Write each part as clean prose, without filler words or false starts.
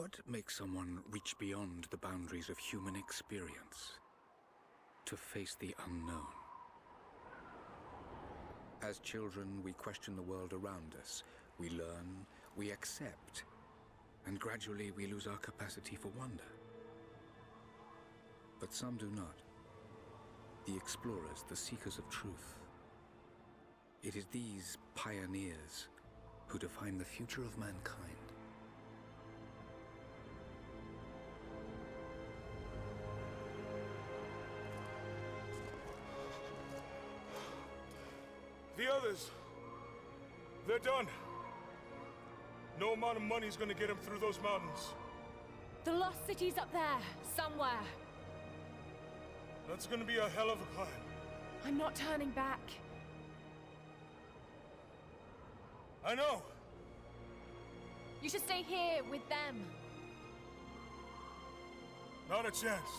What makes someone reach beyond the boundaries of human experience to face the unknown? As children, we question the world around us. We learn, we accept, and gradually we lose our capacity for wonder. But some do not. The explorers, the seekers of truth. It is these pioneers who define the future of mankind. The others, they're done. No amount of money is gonna get them through those mountains. The lost city's up there, somewhere. That's gonna be a hell of a climb. I'm not turning back. I know. You should stay here with them. Not a chance.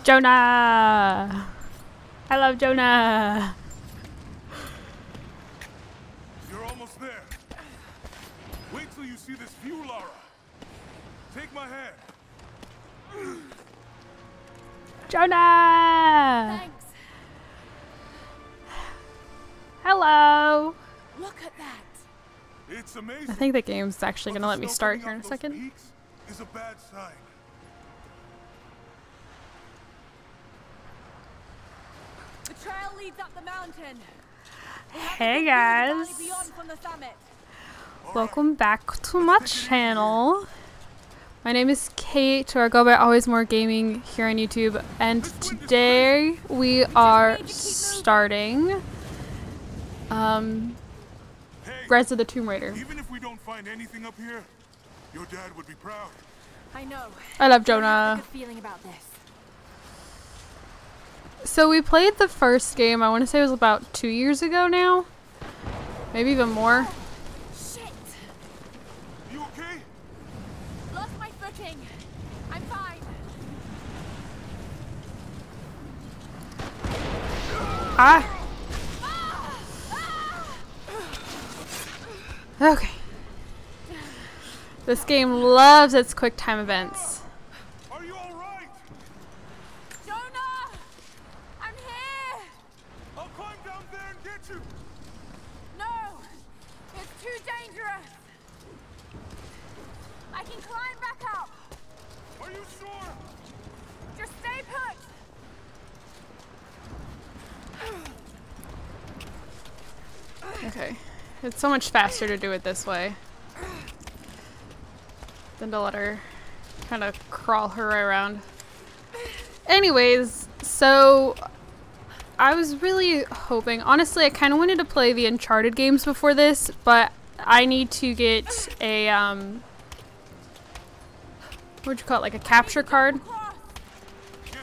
Jonah! I love Jonah! You're almost there. Wait till you see this view, Lara. Take my hand. Jonah! Thanks. Hello! Look at that. It's amazing. I think the game's actually But gonna the let me snow start coming here in a off those second. peaks is a bad sign. The trail leads up the mountain. Hey guys! Beyond from the summit. Welcome back to my channel. My name is Kate, or I go by Always More Gaming here on YouTube, and today we are starting Rise of the Tomb Raider. Even if we don't find anything up here, your dad would be proud. I know. I love I have a Jonah. good feeling about this. So we played the first game, I want to say it was about 2 years ago now. Maybe even more. Shit! You okay? Lost my footing. I'm fine. Ah! Okay. This game loves its quick time events. Are you all right? Jonah! I'm here! I'll climb down there and get you. No! It's too dangerous! I can climb back up! Are you sure? Just stay put! Okay. It's so much faster to do it this way than to let her kind of crawl her way around. Anyways, so I was really hoping, honestly, I kind of wanted to play the Uncharted games before this, but I need to get a, what'd you call it, like a capture card? Yeah.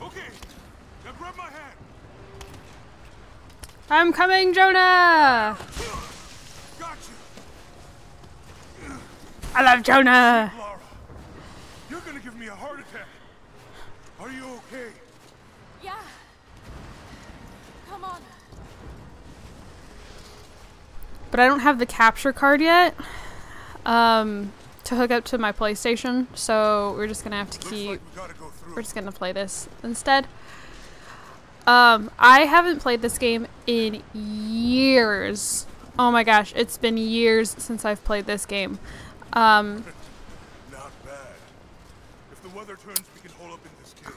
Okay. Now grab my hand. I'm coming, Jonah! Got you. I love Jonah! Lara, you're gonna give me a heart attack. Are you okay? Yeah. Come on. But I don't have the capture card yet to hook up to my PlayStation, so we're just gonna have to Looks keep, like we gotta go through. we're just gonna play this instead. I haven't played this game in years. Oh my gosh, it's been years since I've played this game. Not bad. If the weather turns, we can hole up in this cave.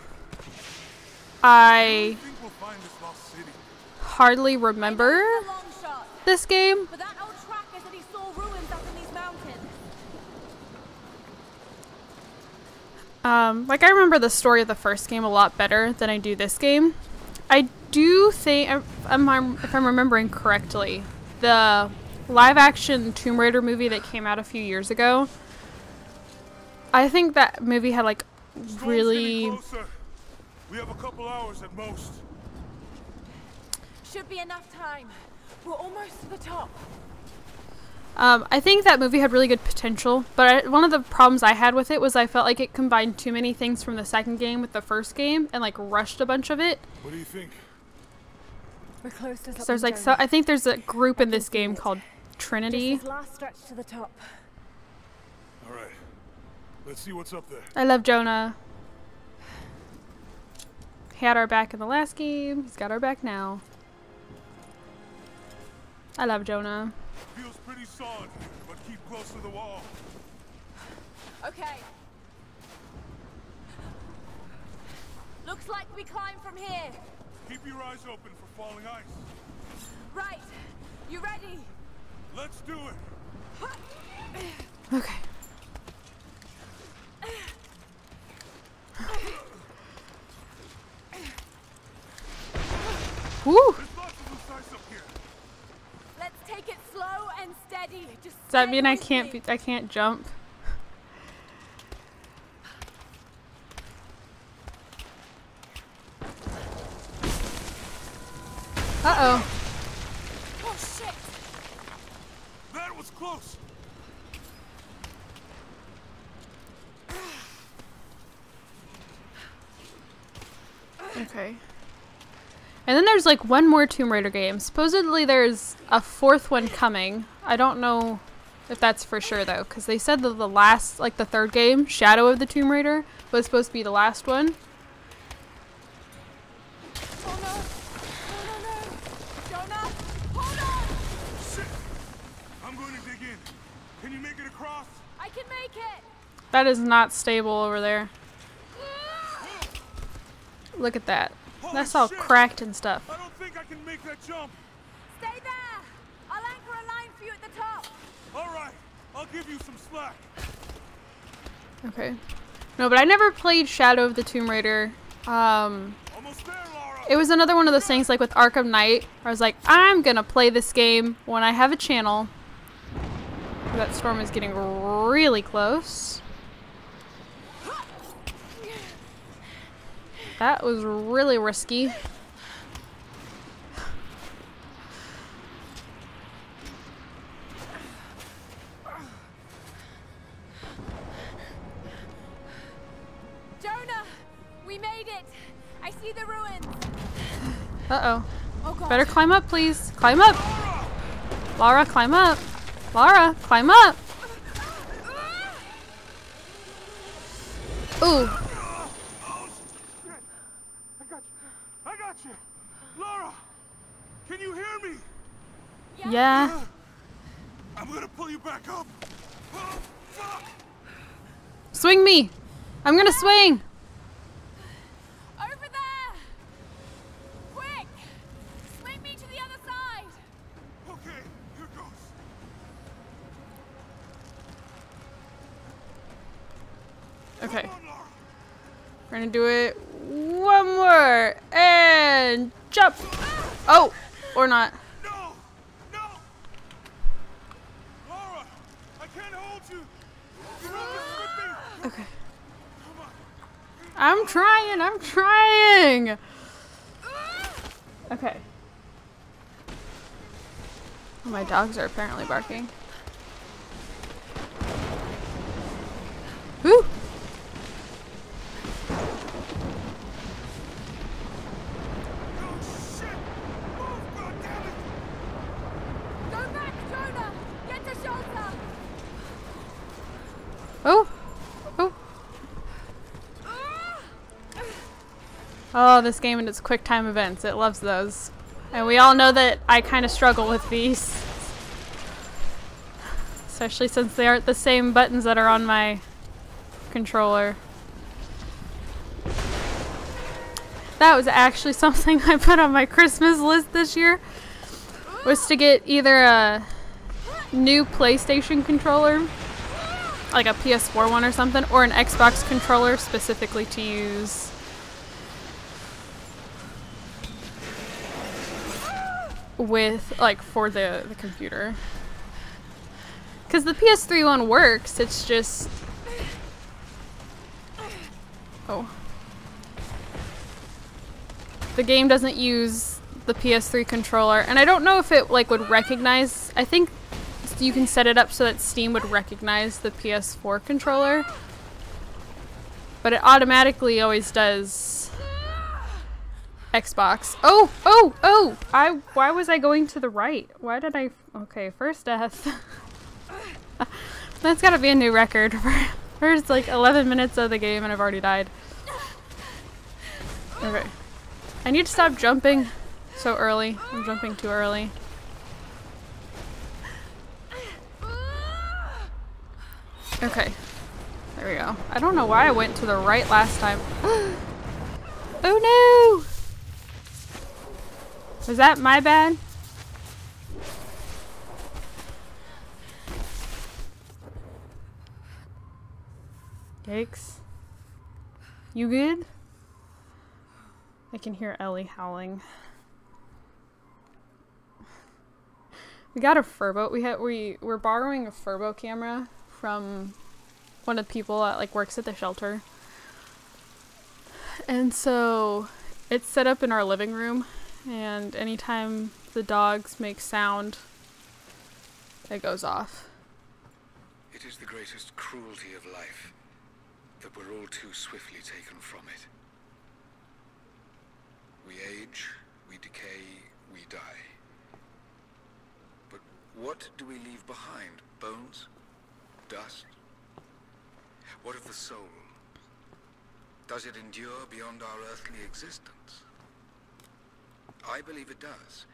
I think we'll find this lost city. hardly remember It's a long shot, this game. but that old tracker said he saw ruins up in these mountains. Like I remember the story of the first game a lot better than I do this game. I do think, if I'm remembering correctly, the live-action Tomb Raider movie that came out a few years ago, I think that movie had like Storm's really... getting closer. We have a couple hours at most. Should be enough time. We're almost to the top. I think that movie had really good potential, but one of the problems I had with it was I felt like it combined too many things from the second game with the first game and like rushed a bunch of it. What do you think? We're close to So there's like I think there's a group in this game called Trinity. Just this last stretch to the top. All right. Let's see what's up there. I love Jonah. He had our back in the last game. He's got our back now. I love Jonah. Feels pretty solid, but keep close to the wall. Okay. Looks like we climb from here. Keep your eyes open for falling ice. Right. You ready? Let's do it. Okay. Woo! There's lots of loose ice up here. Let's take it slow and steady. Just Does that stay mean I with can't me. I can't jump? Uh-oh. Oh shit! That was close. Okay. And then there's like one more Tomb Raider game. Supposedly there's a fourth one coming. I don't know if that's for sure though, because they said that the last, like the third game, Shadow of the Tomb Raider, was supposed to be the last one. Oh no! No, no, no! Jonah! Hold on! Shit. I'm going to dig in. Can you make it across? I can make it! That is not stable over there. Look at that. Holy That's all shit. cracked and stuff. I don't think I can make that jump. Stay there! I'll anchor a line for you at the top. All right. I'll give you some slack. Okay. No, but I never played Shadow of the Tomb Raider. Almost there, Laura. It was another one of those things like with Arkham Knight, where I was like, I'm gonna play this game when I have a channel. That storm is getting really close. That was really risky. Jonah! We made it! I see the ruins! Uh-oh. Oh god. Better climb up, please. Climb up! Lara, climb up! Lara, climb up! Ooh. I got you. Laura, can you hear me? Yeah. I'm gonna pull you back up. Oh, fuck. Swing me! I'm gonna swing! Over there! Quick! Swing me to the other side! Okay, here goes. Okay. Come on, Laura. We're gonna do it one more and jump. Oh, or not. No! No! Laura, I can't hold you. You're not with me. Okay. Come on. I'm trying. I'm trying. Okay. Oh, my dogs are apparently barking. Whew. Oh, shit. Move, goddammit. Go back, Jonah! Get to shelter! Oh. Oh. Oh, this game and its quick time events. It loves those. And we all know that I kind of struggle with these. Especially since they aren't the same buttons that are on my controller. That was actually something I put on my Christmas list this year. Was to get either a new PlayStation controller, like a PS4 one or something, or an Xbox controller specifically to use with, like, for the computer. Because the PS3 one works, it's just... Oh. The game doesn't use the PS3 controller, and I don't know if it, like, would recognize... I think you can set it up so that Steam would recognize the PS4 controller. But it automatically always does Xbox. Oh! Oh! Oh! Why was I going to the right? Why did I... Okay, first death. That's gotta be a new record. First, like, 11 minutes of the game and I've already died. Okay. I need to stop jumping so early. I'm jumping too early. Okay. There we go. I don't know why I went to the right last time. Oh no! Was that my bad? Yikes. You good? I can hear Ellie howling. We got a Furbo. We're borrowing a Furbo camera from one of the people that like works at the shelter. And so it's set up in our living room, and anytime the dogs make sound, it goes off. It is the greatest cruelty of life that we're all too swiftly taken from it. We age, we decay, we die. But what do we leave behind? Bones? Dust? What of the soul? Does it endure beyond our earthly existence? I believe it does.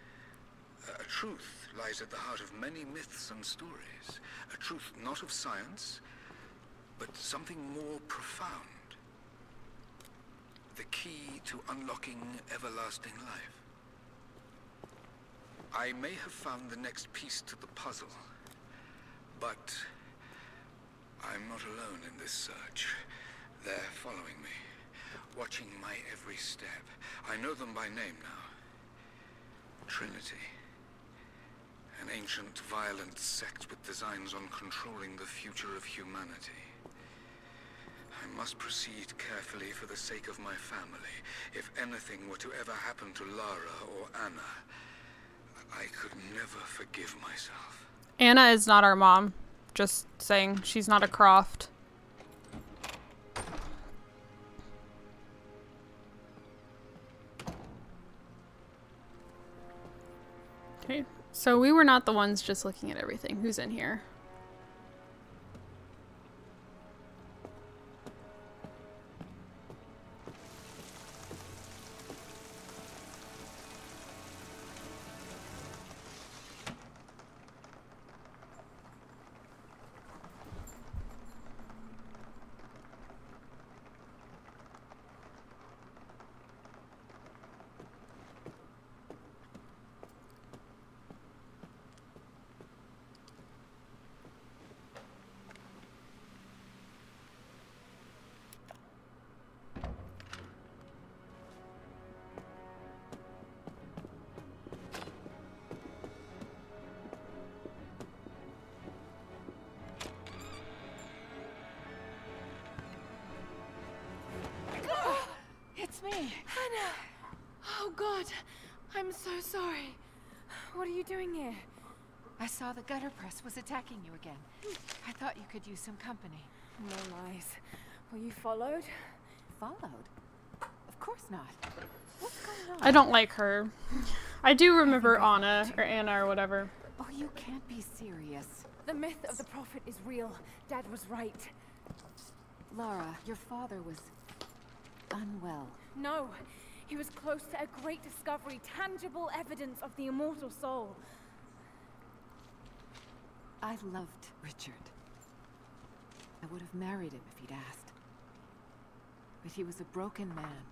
A truth lies at the heart of many myths and stories. A truth not of science, but something more profound. The key to unlocking everlasting life. I may have found the next piece to the puzzle, but I'm not alone in this search. They're following me, watching my every step. I know them by name now. Trinity. An ancient, violent sect with designs on controlling the future of humanity. I must proceed carefully for the sake of my family. If anything were to ever happen to Lara or Anna, I could never forgive myself. Anna is not our mom. Just saying, she's not a Croft. Okay, so we were not the ones just looking at everything. Who's in here? It's me. Hannah! Oh God, I'm so sorry. What are you doing here? I saw the gutter press was attacking you again. I thought you could use some company. No lies. Were you followed? Followed? Of course not. What's going on? I don't like her. I do remember Anna or Anna or whatever. Oh, you can't be serious. The myth of the prophet is real. Dad was right. Lara, your father was unwell. No, he was close to a great discovery, tangible evidence of the immortal soul. I loved Richard. I would have married him if he'd asked. But he was a broken man.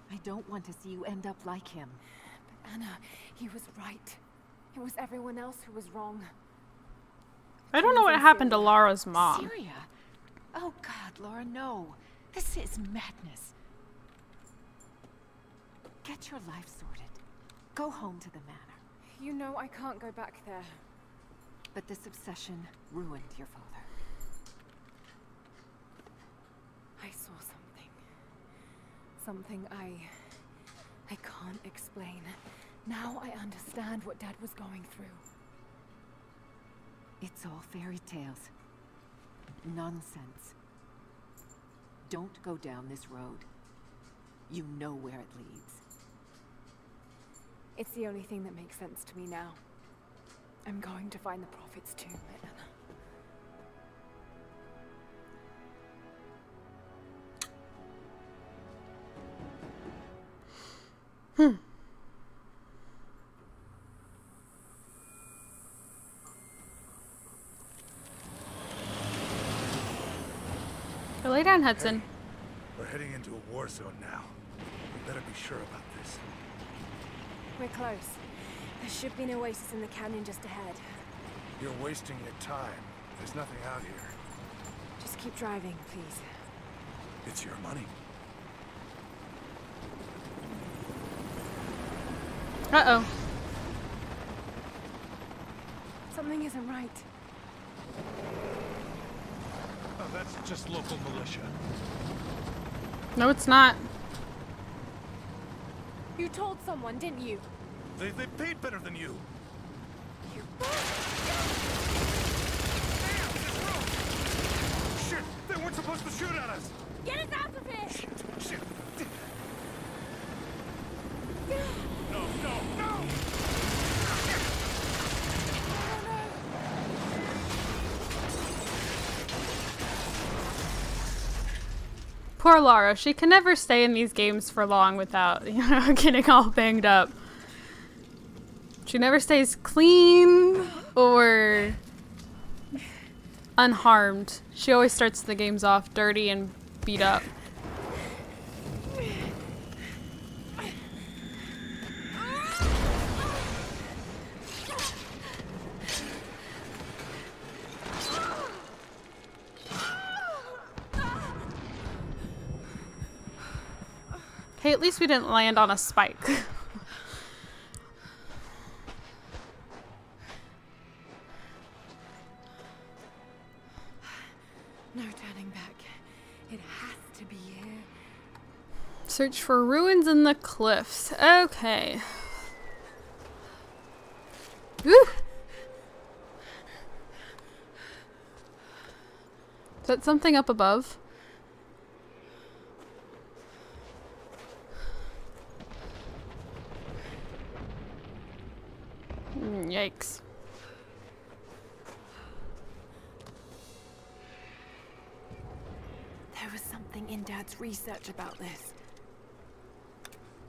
I don't want to see you end up like him. But Anna, he was right. It was everyone else who was wrong. I don't know what happened to Lara's mom. Syria? Oh God, Lara, no. This is madness. Get your life sorted. Go home to the manor. You know I can't go back there. But this obsession ruined your father. I saw something. Something I can't explain. Now I understand what Dad was going through. It's all fairy tales. Nonsense. Don't go down this road. You know where it leads. It's the only thing that makes sense to me now. I'm going to find the Prophet's tomb, Elena. Go lay down, Hudson. We're heading into a war zone now. We better be sure about this. We're close. There should be an oasis in the canyon just ahead. You're wasting your time. There's nothing out here. Just keep driving, please. It's your money. Uh-oh. Something isn't right. Oh, that's just local militia. No, it's not. You told someone, didn't you? They paid better than you. Shit! They weren't supposed to shoot at us! Get us out of here! Shit! No, no, no! Poor Lara. She can never stay in these games for long without, you know, getting all banged up. She never stays clean or unharmed. She always starts the games off dirty and beat up. Hey, at least we didn't land on a spike. No turning back. It has to be here. Search for ruins in the cliffs. Okay. Woo! Is that something up above? Yikes. There was something in Dad's research about this.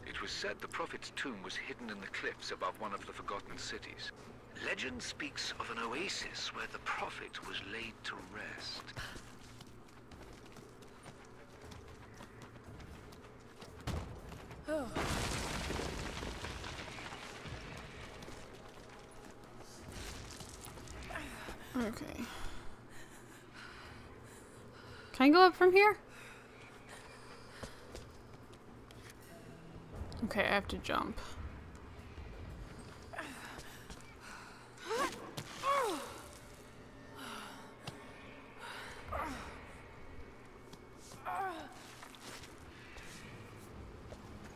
It was said the Prophet's tomb was hidden in the cliffs above one of the forgotten cities. Legend speaks of an oasis where the Prophet was laid to rest. Oh. Okay. Can I go up from here? Okay, I have to jump.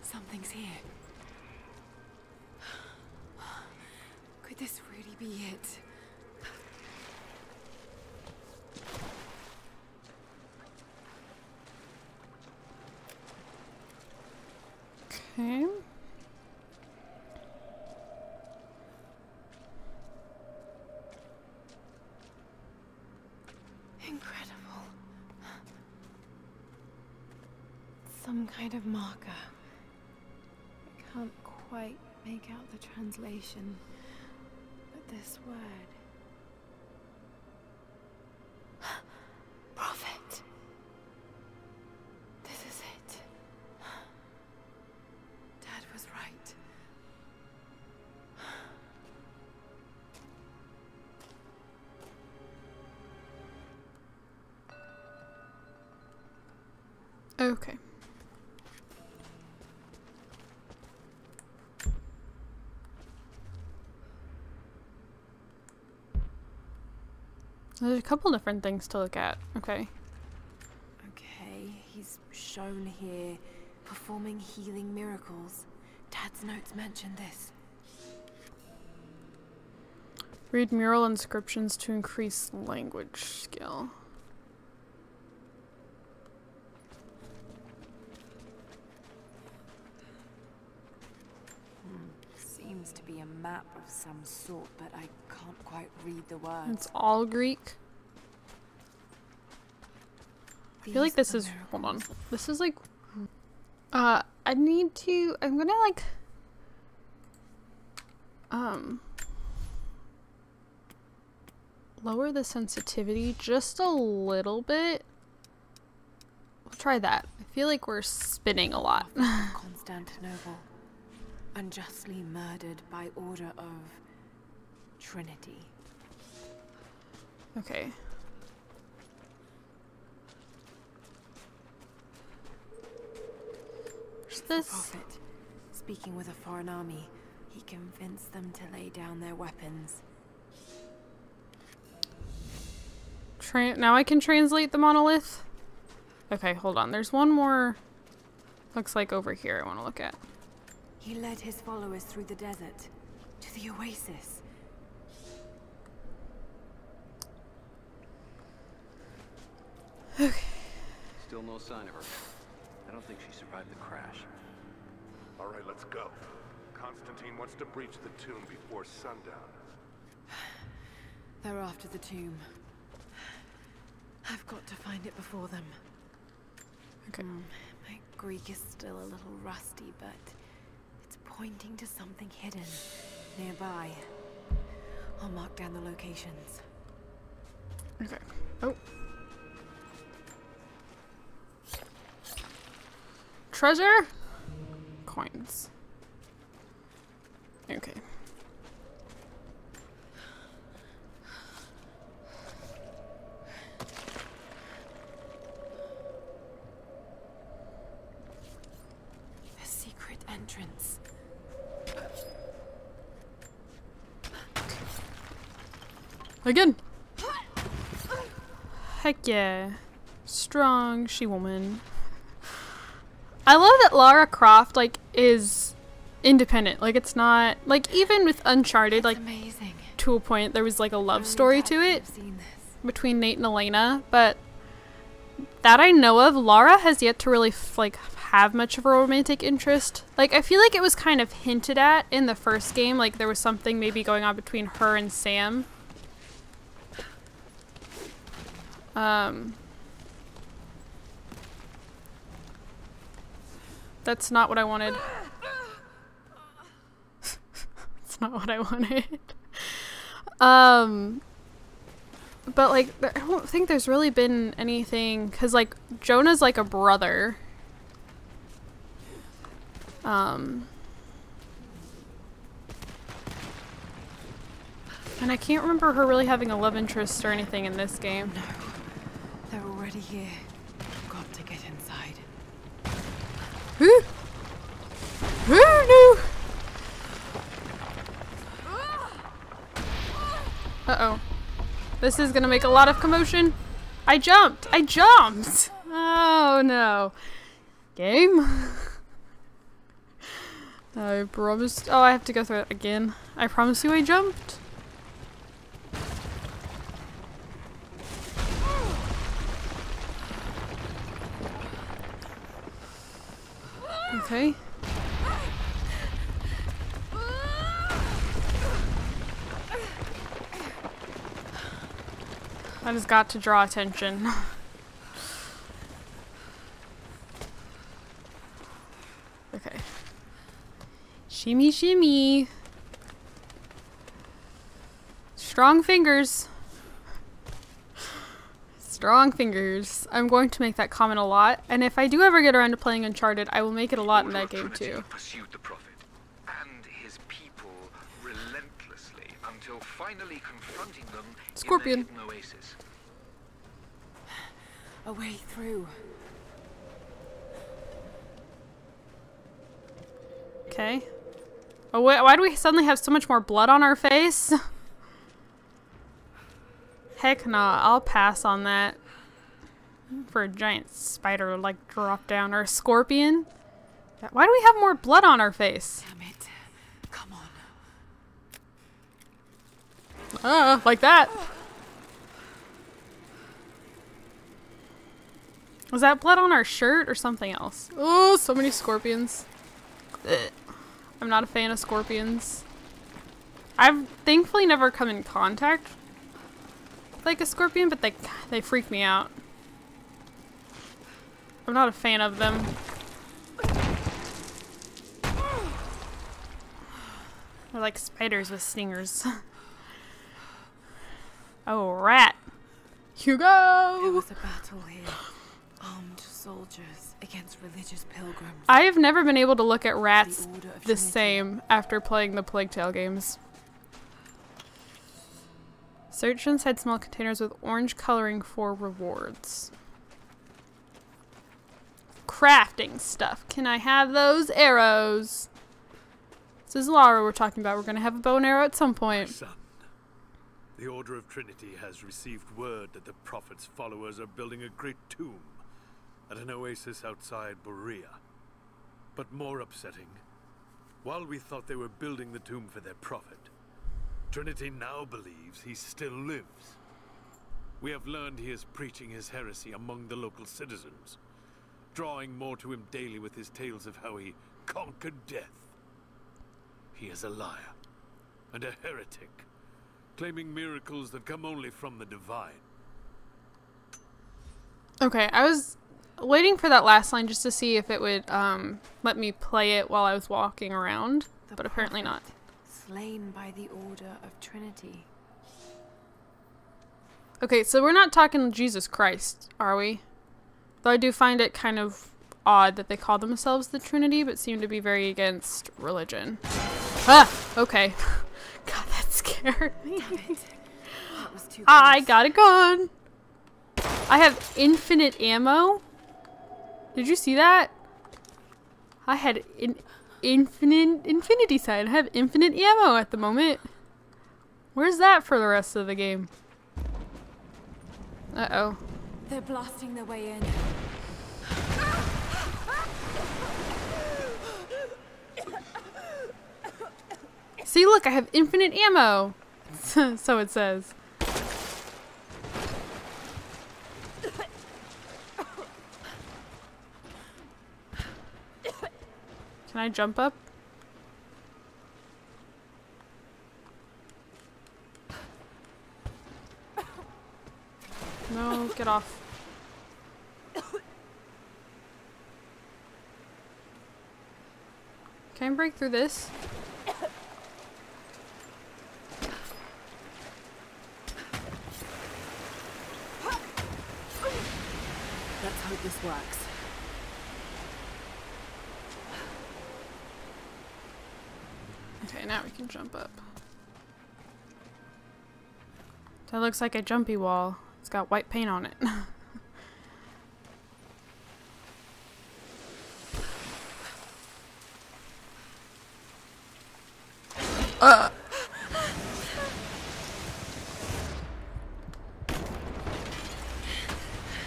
Something's here. Could this really be it? Okay. Incredible. Some kind of marker. I can't quite make out the translation, but this word. Prophet. This is it. Dad was right. Okay. There's a couple different things to look at. Okay. Okay, he's shown here performing healing miracles. Dad's notes mention this. Read mural inscriptions to increase language skill. Seems to be a map of some sort, but I can't quite read the words. It's all Greek. I feel like this is, hold on. This is like, I need to, I'm gonna like, lower the sensitivity just a little bit. We'll try that. I feel like we're spinning a lot. Constantinople, unjustly murdered by order of Trinity. Okay. Where's The this? prophet, speaking with a foreign army, he convinced them to lay down their weapons. Now I can translate the monolith? Okay, hold on. There's one more, looks like over here I want to look at. He led his followers through the desert to the oasis. Okay. Still no sign of her. I don't think she survived the crash. All right, let's go. Constantine wants to breach the tomb before sundown. They're after the tomb. I've got to find it before them. Okay. My Greek is still a little rusty, but it's pointing to something hidden nearby. I'll mark down the locations. Okay. Oh. Treasure? Coins. Okay. The secret entrance. Again. Heck yeah. Strong she-woman. I love that Lara Croft, like, is independent. Like, it's not... Like, even with Uncharted, like, Amazing. to a point, there was, like, a love story to it between Nate and Elena. But that I know of, Lara has yet to really, like, have much of a romantic interest. Like, I feel like it was kind of hinted at in the first game. Like, there was something maybe going on between her and Sam. That's not what I wanted. That's not what I wanted. But like, I don't think there's really been anything, cause like Jonah's like a brother. And I can't remember her really having a love interest or anything in this game. No, they're already here. Got to get inside. Ooh. Ooh, no. Uh-oh. This is gonna make a lot of commotion. I jumped! I jumped! Oh no. Game? I promised. Oh, I have to go through it again. I promise you I jumped. Okay. I just got to draw attention. Okay. Shimmy, shimmy. Strong fingers. Strong fingers. I'm going to make that comment a lot, and if I do ever get around to playing Uncharted, I will make it a lot in that game too. Pursued the prophet and his people relentlessly until finally confronting them Scorpion. in the hidden oasis. A way through. Okay. Oh wait, why do we suddenly have so much more blood on our face? Heck nah, I'll pass on that. For a giant spider to like drop down, or a scorpion. Why do we have more blood on our face? Damn it. Come on. Like that. Was that blood on our shirt or something else? Oh, so many scorpions. Ugh. I'm not a fan of scorpions. I've thankfully never come in contact with like a scorpion, but they freak me out. I'm not a fan of them. They're like spiders with stingers. Oh, rat. Hugo! There was a battle here. Armed soldiers against religious pilgrims. I have never been able to look at rats The Order of the Trinity. same after playing the Plague Tale games. Search inside small containers with orange coloring for rewards. Crafting stuff. Can I have those arrows? This is Lara we're talking about. We're going to have a bow and arrow at some point. Son, the Order of Trinity has received word that the Prophet's followers are building a great tomb at an oasis outside Berea. But more upsetting, while we thought they were building the tomb for their Prophet, Trinity now believes he still lives. We have learned he is preaching his heresy among the local citizens, drawing more to him daily with his tales of how he conquered death. He is a liar and a heretic, claiming miracles that come only from the divine. Okay, I was waiting for that last line just to see if it would let me play it while I was walking around, The but apparently not. prophet, slain by the Order of Trinity. Okay, so we're not talking Jesus Christ, are we? Though I do find it kind of odd that they call themselves the Trinity, but seem to be very against religion. Ah! Okay. God, that scared me. That was too I close. got a gun! I have infinite ammo. Did you see that? I had an infinity sign. I have infinite ammo at the moment. Where's that for the rest of the game? Uh-oh. They're blasting their way in. See, look, I have infinite ammo. So it says. Can I jump up? No, get off. Can I break through this? Let's hope this works. Okay, now we can jump up. That looks like a jumpy wall. It's got white paint on it.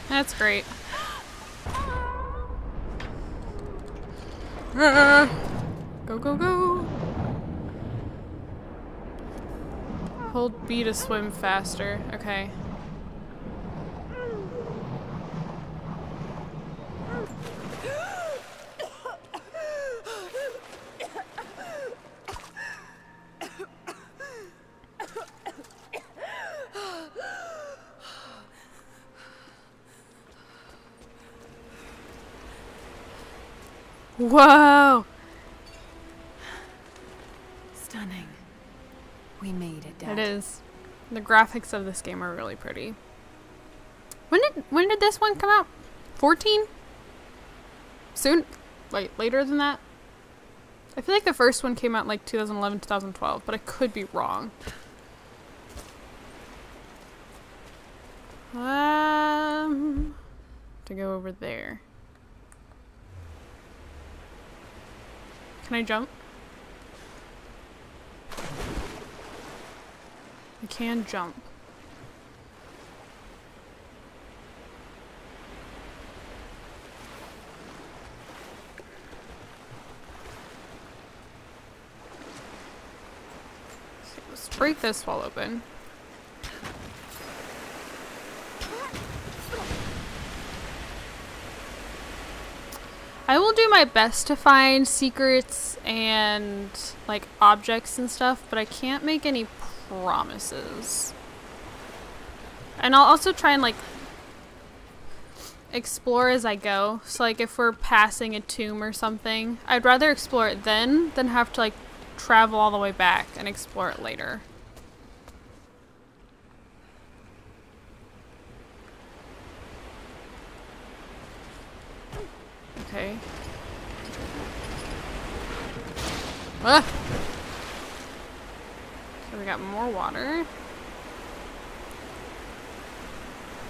That's great. Go, go, go. Hold B to swim faster. Okay. Whoa! Stunning. We made it, Dad. It is. The graphics of this game are really pretty. When did this one come out? 14? Soon? Wait, later than that? I feel like the first one came out in like 2011, 2012, but I could be wrong. To go over there. Can I jump? I can jump. So let's break this wall open. I will do my best to find secrets and like objects and stuff, but I can't make any promises. And I'll also try and like explore as I go. So like if we're passing a tomb or something, I'd rather explore it then than have to like travel all the way back and explore it later. Okay. Ah! So we got more water.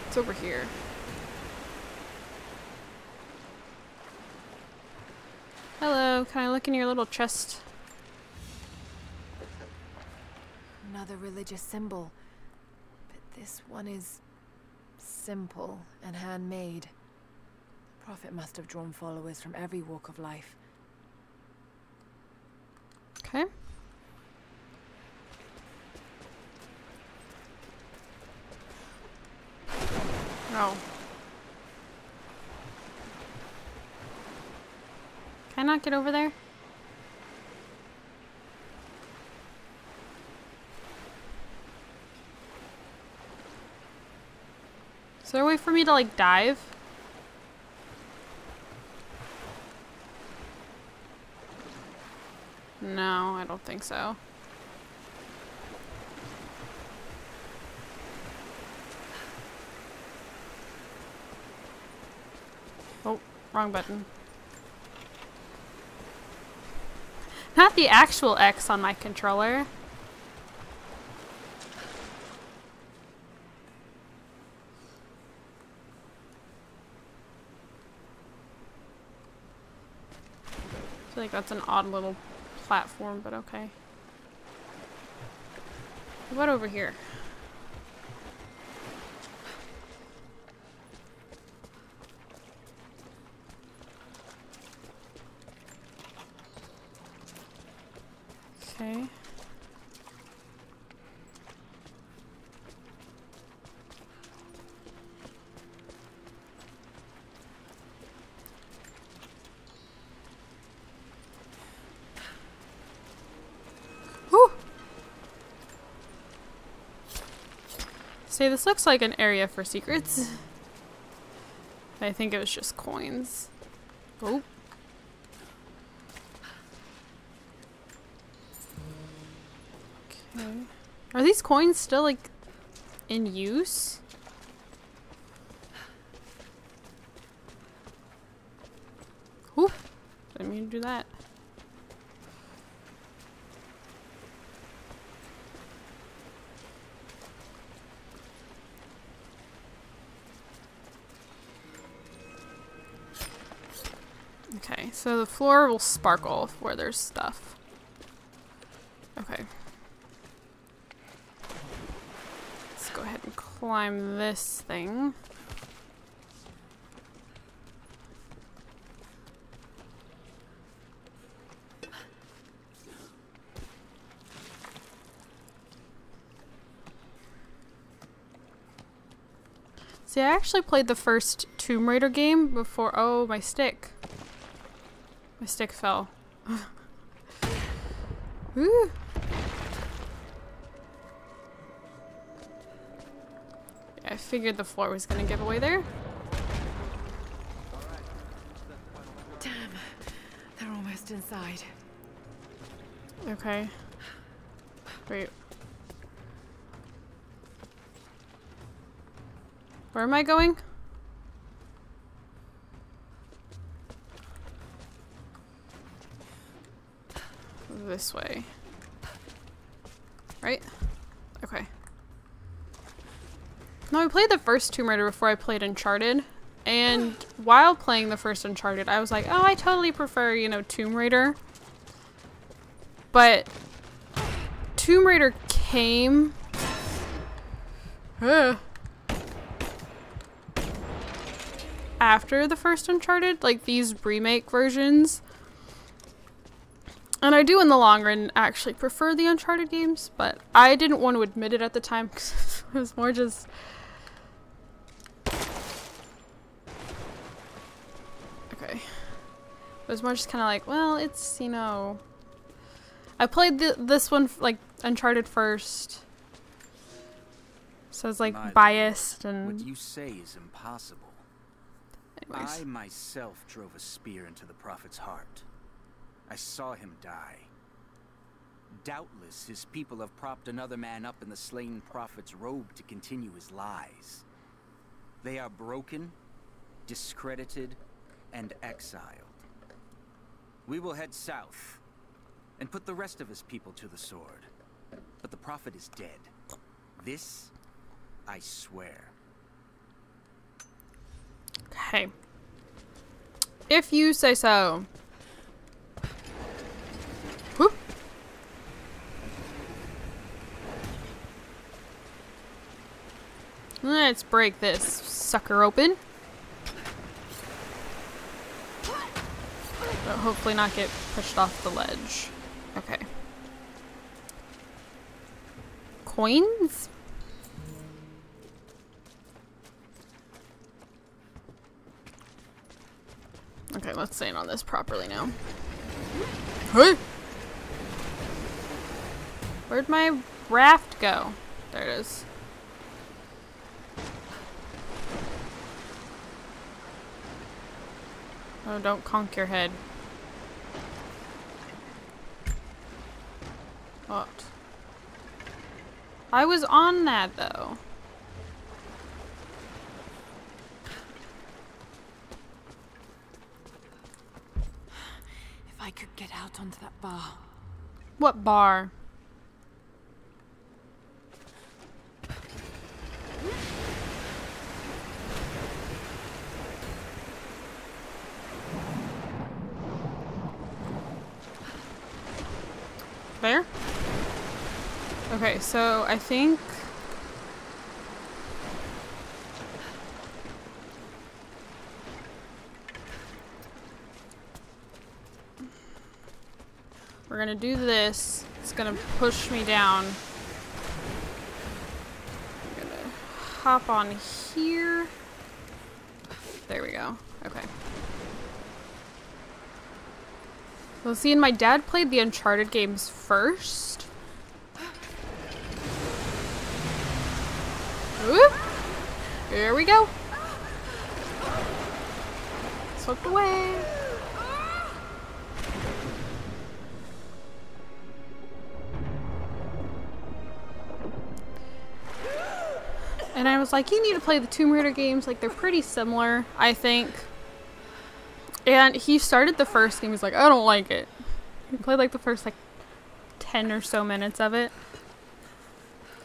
It's over here. Hello, can I look in your little chest? Another religious symbol. But this one is simple and handmade. The Prophet must have drawn followers from every walk of life. Okay. Oh. Can I not get over there? Is there a way for me to like dive? No, I don't think so. Oh, wrong button. Not the actual X on my controller. I feel like that's an odd little platform, but okay. What over here? Okay. Whew. See, this looks like an area for secrets. I think it was just coins. Oh. Okay. Are these coins still like in use? Whew. Didn't mean to do that. Okay, so the floor will sparkle where there's stuff. Okay. Let's go ahead and climb this thing. See, I actually played the first Tomb Raider game before. Oh, my stick. My stick fell. Woo. I figured the floor was gonna give away there. Damn, they're almost inside. Okay. Wait. Where am I going? This way. Right? Okay. No, I played the first Tomb Raider before I played Uncharted. And while playing the first Uncharted, I was like, oh, I totally prefer, you know, Tomb Raider. But Tomb Raider came... after the first Uncharted, like these remake versions. And I do in the long run actually prefer the Uncharted games, but I didn't want to admit it at the time because it was more just... Okay. It was more just kind of like, well, it's, you know... I played this one, like, Uncharted first. So it's like My biased lord, and... what you say is impossible. Anyways. I myself drove a spear into the Prophet's heart. I saw him die. Doubtless his people have propped another man up in the slain Prophet's robe to continue his lies. They are broken, discredited, and exiled. We will head south and put the rest of his people to the sword. But the Prophet is dead. This, I swear. Okay. If you say so. Whoop. Let's break this sucker open. But hopefully not get pushed off the ledge. Okay. Coins? Okay, let's stand on this properly now. Hey! Where'd my raft go? There it is. Oh, don't conk your head. What? I was on that, though. If I could get out onto that bar. What bar? There? Okay, so I think... we're gonna do this. It's gonna push me down. I'm gonna hop on here. There we go. Okay. Well, see, and my dad played the Uncharted games first. Whoop! Here we go. Swept away. And I was like, you need to play the Tomb Raider games. Like, they're pretty similar, I think. And he started the first game. He's like, I don't like it. He played like the first like 10 or so minutes of it.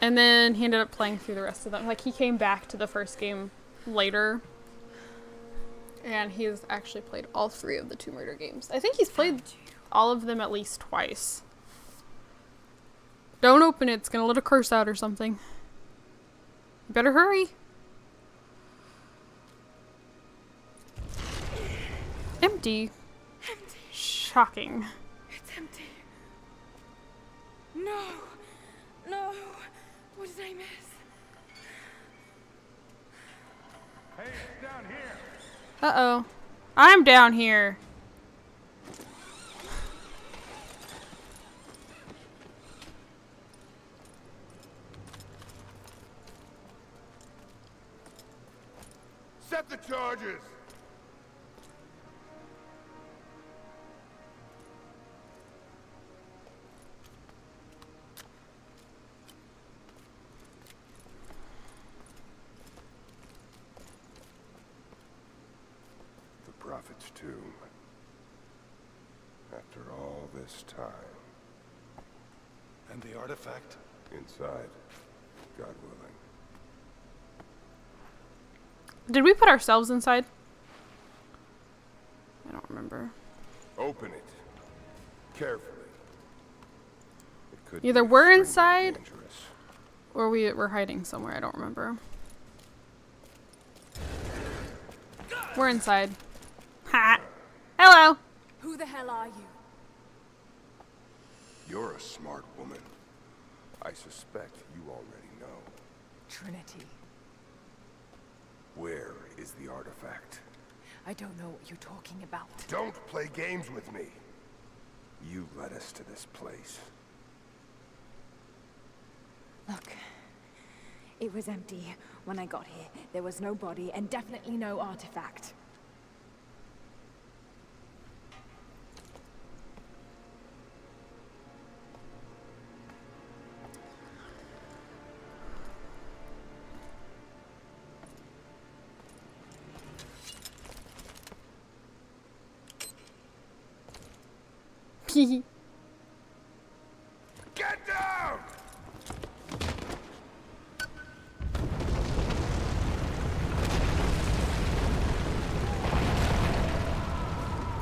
And then he ended up playing through the rest of them. Like, he came back to the first game later. And he's actually played all 3 of the Tomb Raider games. I think he's played all of them at least twice. Don't open it. It's going to let a curse out or something. You better hurry. Empty. Empty. Shocking. It's empty. No. No. What did I miss? Hey, it's down here. Uh-oh. I'm down here. Set the charges. The Prophet's tomb. After all this time. And the artifact? Inside, God willing. Did we put ourselves inside? I don't remember. Open it. Carefully. It could Either be we're extremely inside dangerous. or we were hiding somewhere. I don't remember. We're inside. Ha! Hello! Who the hell are you? You're a smart woman. I suspect you already know. Trinity. Where is the artifact? I don't know what you're talking about. Don't play games with me. You led us to this place. Look, it was empty when I got here. There was no body and definitely no artifact. Get down!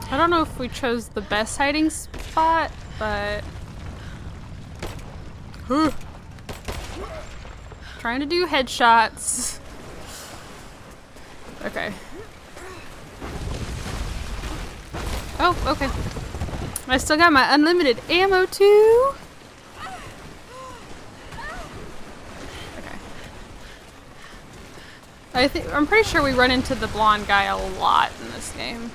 I don't know if we chose the best hiding spot, but trying to do headshots. Okay. Oh, okay. I still got my unlimited ammo too. Okay. I'm pretty sure we run into the blonde guy a lot in this game.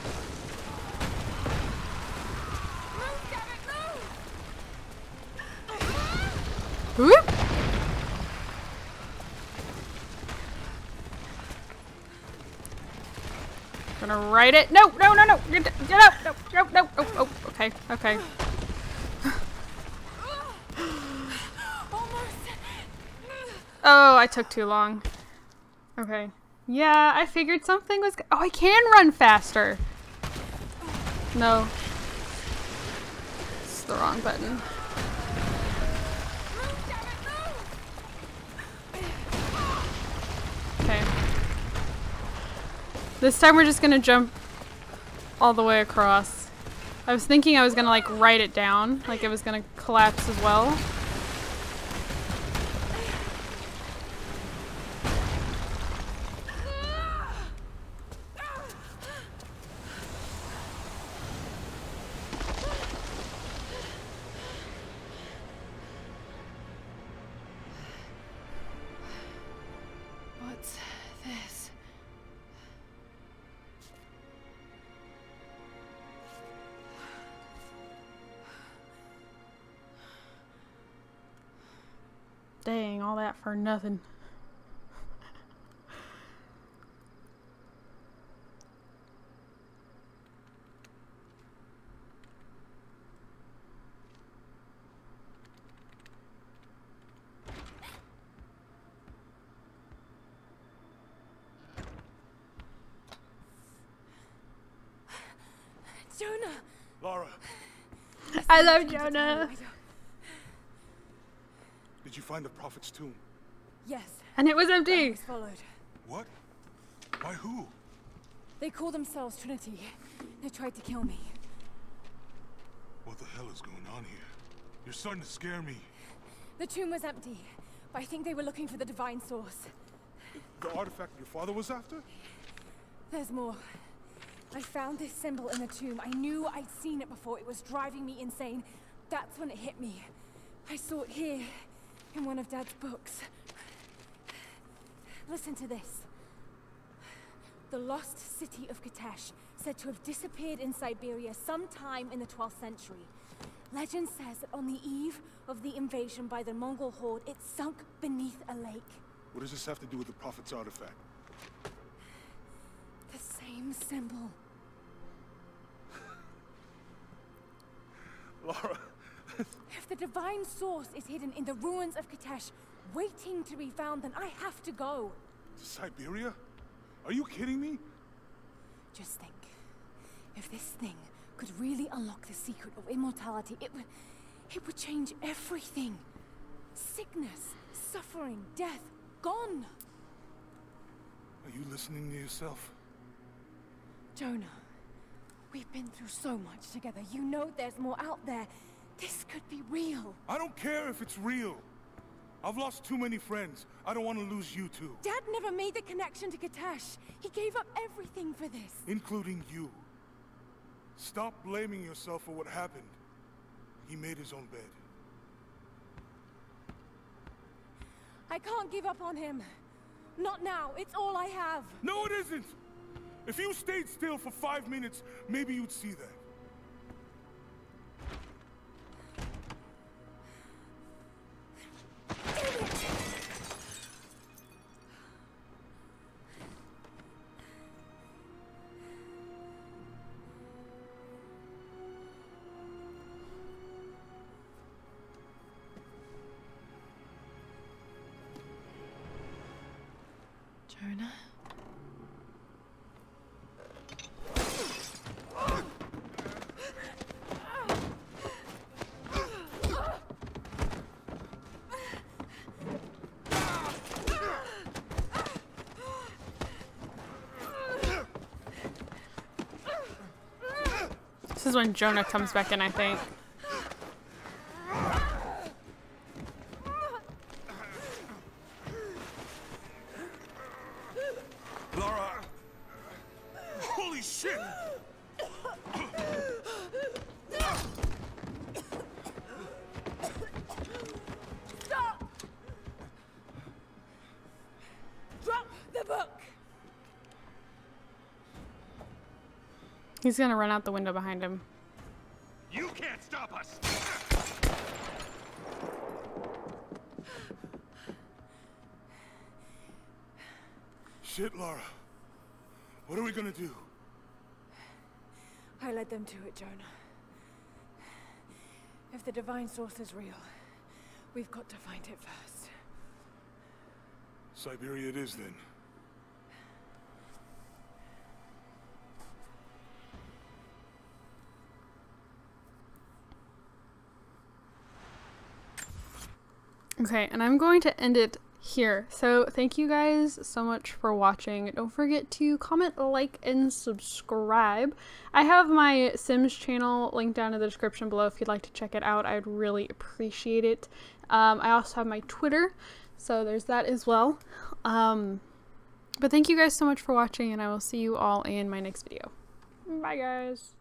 Whoop. Gonna write it. No, no, no, no. Get out. No, no, no. Oh, oh, okay, okay. Oh, I took too long. Okay. Yeah, I figured something was. Oh, I can run faster. No. It's the wrong button. Okay. This time we're just gonna jump all the way across. I was thinking I was gonna like write it down, like it was gonna collapse as well. What's this? Dang, all that for nothing. Jonah! Lara, I love Jonah. did you find the Prophet's tomb? Yes. And it was I empty. was followed. What? By who? They call themselves Trinity. They tried to kill me. What the hell is going on here? You're starting to scare me. The tomb was empty, but I think they were looking for the divine source. The artifact your father was after? There's more. I found this symbol in the tomb. I knew I'd seen it before. It was driving me insane. That's when it hit me. I saw it here, in one of Dad's books. Listen to this. The lost city of Kitezh, said to have disappeared in Siberia sometime in the 12th century. Legend says that on the eve of the invasion by the Mongol horde, it sunk beneath a lake. What does this have to do with the Prophet's artifact? The same symbol. Lara. If the divine source is hidden in the ruins of Kitezh, waiting to be found, then I have to go. To Siberia? Are you kidding me? Just think. If this thing could really unlock the secret of immortality, it would change everything. Sickness, suffering, death, gone. Are you listening to yourself? Jonah, we've been through so much together. You know there's more out there. This could be real. I don't care if it's real. I've lost too many friends. I don't want to lose you too. Dad never made the connection to Kitezh. He gave up everything for this. Including you. Stop blaming yourself for what happened. He made his own bed. I can't give up on him. Not now. It's all I have. No, it isn't! If you stayed still for 5 minutes, maybe you'd see that. Jonah? This is when Jonah comes back in, I think. Lara! Holy shit! Stop! Drop the book! He's gonna run out the window behind him. You can't stop us! Shit, Lara. What are we gonna do? I led them to it, Jonah. If the divine source is real, we've got to find it first. Siberia it is, then. Okay, and I'm going to end it here. So thank you guys so much for watching. Don't forget to comment, like, and subscribe. I have my Sims channel linked down in the description below if you'd like to check it out. I'd really appreciate it. I also have my Twitter, so there's that as well. But thank you guys so much for watching, and I will see you all in my next video. Bye, guys.